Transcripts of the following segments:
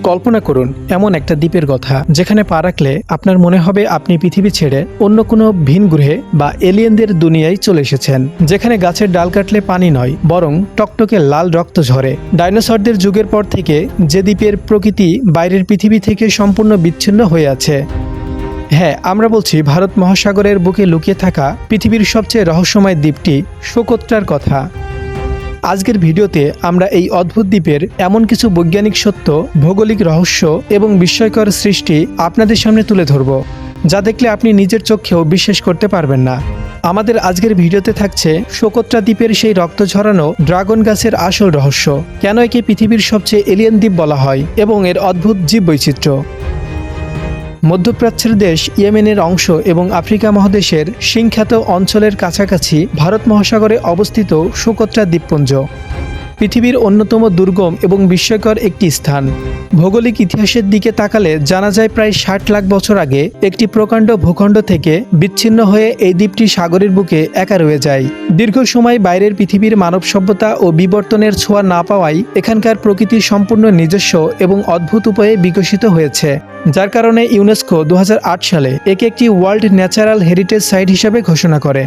কল্পনা করুন এমন একটা দ্বীপের কথা যেখানে পা রাখলে আপনার মনে হবে আপনি পৃথিবী ছেড়ে অন্য কোনো ভিন গ্রহে বা এলিয়েনদের দুনিয়ায় চলে এসেছেন, যেখানে গাছের ডাল কাটলে পানি নয় বরং টকটকে লাল রক্ত ঝরে। ডাইনোসরদের যুগের পর থেকে যে দ্বীপের প্রকৃতি বাইরের পৃথিবী থেকে সম্পূর্ণ বিচ্ছিন্ন হয়ে আছে। হ্যাঁ, আমরা বলছি ভারত মহাসাগরের বুকে লুকিয়ে থাকা পৃথিবীর সবচেয়ে রহস্যময় দ্বীপটি সোকোত্রার কথা। আজকের ভিডিওতে আমরা এই অদ্ভুত দ্বীপের এমন কিছু বৈজ্ঞানিক সত্য, ভৌগোলিক রহস্য এবং বিস্ময়কর সৃষ্টি আপনাদের সামনে তুলে ধরব, যা দেখলে আপনি নিজের চোখেও বিশ্বাস করতে পারবেন না। আমাদের আজকের ভিডিওতে থাকছে সোকোত্রা দ্বীপের সেই রক্ত ঝরানো ড্রাগন গাছের আসল রহস্য, কেন একে পৃথিবীর সবচেয়ে এলিয়েন দ্বীপ বলা হয় এবং এর অদ্ভুত জীববৈচিত্র্য। মধ্যপ্রাচ্যের দেশ ইয়েমেনের অংশ এবং আফ্রিকা মহাদেশের সিংখ্যাত অঞ্চলের কাছাকাছি ভারত মহাসাগরে অবস্থিত সোকোত্রা দ্বীপপুঞ্জ পৃথিবীর অন্যতম দুর্গম এবং বিস্ময়কর একটি স্থান। ভৌগোলিক ইতিহাসের দিকে তাকালে জানা যায় প্রায় ৬০ লাখ বছর আগে একটি প্রকাণ্ড ভূখণ্ড থেকে বিচ্ছিন্ন হয়ে এই দ্বীপটি সাগরের বুকে একা রয়ে যায়। দীর্ঘ সময় বাইরের পৃথিবীর মানব সভ্যতা ও বিবর্তনের ছোঁয়া না পাওয়ায় এখানকার প্রকৃতি সম্পূর্ণ নিজস্ব এবং অদ্ভুত উপায়ে বিকশিত হয়েছে, যার কারণে ইউনেস্কো ২০০৮ সালে একে একটি ওয়ার্ল্ড ন্যাচারাল হেরিটেজ সাইট হিসেবে ঘোষণা করে।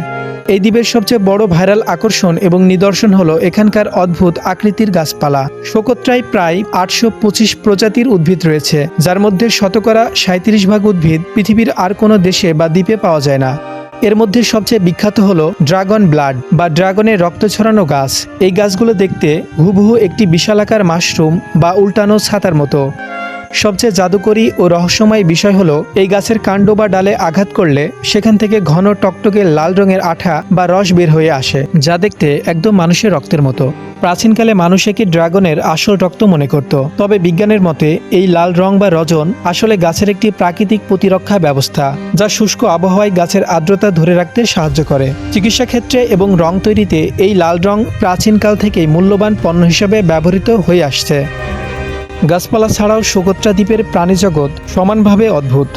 এই দ্বীপের সবচেয়ে বড় ভাইরাল আকর্ষণ এবং নিদর্শন হলো এখানকার অদ্ভুত আকৃতির গাছপালা। সোকোত্রায় প্রায় ৮২৫ প্রজাতির উদ্ভিদ রয়েছে, যার মধ্যে শতকরা ৩৭% উদ্ভিদ পৃথিবীর আর কোনো দেশে বা দ্বীপে পাওয়া যায় না। এর মধ্যে সবচেয়ে বিখ্যাত হলো ড্রাগন ব্লাড বা ড্রাগনের রক্ত ছড়ানো গাছ। এই গাছগুলো দেখতে হুবহু একটি বিশালাকার মাশরুম বা উল্টানো ছাতার মতো। সবচেয়ে জাদুকরী ও রহস্যময় বিষয় হলো এই গাছের কাণ্ড বা ডালে আঘাত করলে সেখান থেকে ঘন টকটকে লাল রঙের আঠা বা রস বের হয়ে আসে, যা দেখতে একদম মানুষের রক্তের মতো। প্রাচীনকালে মানুষ একে ড্রাগনের আসল রক্ত মনে করত, তবে বিজ্ঞানের মতে এই লাল রং বা রজন আসলে গাছের একটি প্রাকৃতিক প্রতিরক্ষা ব্যবস্থা, যা শুষ্ক আবহাওয়ায় গাছের আর্দ্রতা ধরে রাখতে সাহায্য করে। চিকিৎসা ক্ষেত্রে এবং রং তৈরিতে এই লাল রং প্রাচীনকাল থেকেই মূল্যবান পণ্য হিসেবে ব্যবহৃত হয়ে আসছে। গাছপালা ছাড়াও সোকোত্রা দ্বীপের প্রাণীজগৎ সমানভাবে অদ্ভুত।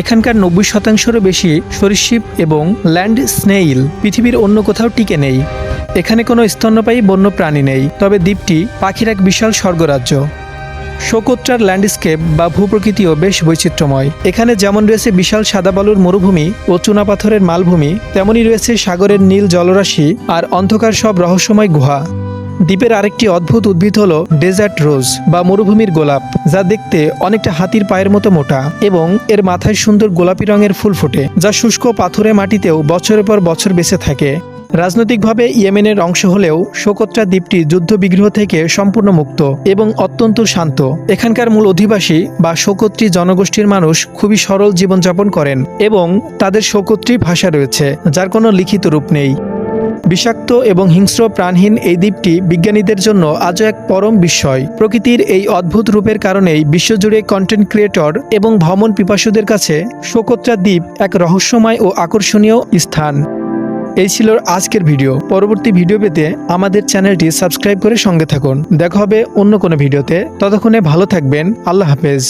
এখানকার ৯০%-রও বেশি সরীসৃপ এবং ল্যান্ড স্নেইল পৃথিবীর অন্য কোথাও টিকে নেই। এখানে কোনো স্তন্যপায়ী বন্য প্রাণী নেই, তবে দ্বীপটি পাখির এক বিশাল স্বর্গরাজ্য। সোকোত্রার ল্যান্ডস্কেপ বা ভূপ্রকৃতিও বেশ বৈচিত্র্যময়। এখানে যেমন রয়েছে বিশাল সাদা বালুর মরুভূমি ও চুনাপাথরের মালভূমি, তেমনই রয়েছে সাগরের নীল জলরাশি আর অন্ধকার সব রহস্যময় গুহা। দ্বীপের আরেকটি অদ্ভুত উদ্ভিদ হলো ডেজার্ট রোজ বা মরুভূমির গোলাপ, যা দেখতে অনেকটা হাতির পায়ের মতো মোটা এবং এর মাথায় সুন্দর গোলাপি রঙের ফুল ফোটে, যা শুষ্ক পাথুরে মাটিতেও বছরের পর বছর বেঁচে থাকে। রাজনৈতিকভাবে ইয়েমেনের অংশ হলেও সোকোত্রা দ্বীপটি যুদ্ধবিগ্রহ থেকে সম্পূর্ণ মুক্ত এবং অত্যন্ত শান্ত। এখানকার মূল অধিবাসী বা সোকোত্রি জনগোষ্ঠীর মানুষ খুবই সরল জীবনযাপন করেন এবং তাদের সোকোত্রি ভাষা রয়েছে, যার কোনো লিখিত রূপ নেই। বিষাক্ত এবং হিংস্র প্রাণহীন এই দ্বীপটি বিজ্ঞানীদের জন্য আজও এক পরম বিস্ময়। প্রকৃতির এই অদ্ভুত রূপের কারণেই বিশ্বজুড়ে কন্টেন্ট ক্রিয়েটর এবং ভ্রমণ পিপাসুদের কাছে সোকোত্রা দ্বীপ এক রহস্যময় ও আকর্ষণীয় স্থান। এই ছিল আজকের ভিডিও। পরবর্তী ভিডিও পেতে আমাদের চ্যানেলটি সাবস্ক্রাইব করে সঙ্গে থাকুন। দেখা হবে অন্য কোনো ভিডিওতে। ততক্ষণে ভালো থাকবেন। আল্লাহ হাফেজ।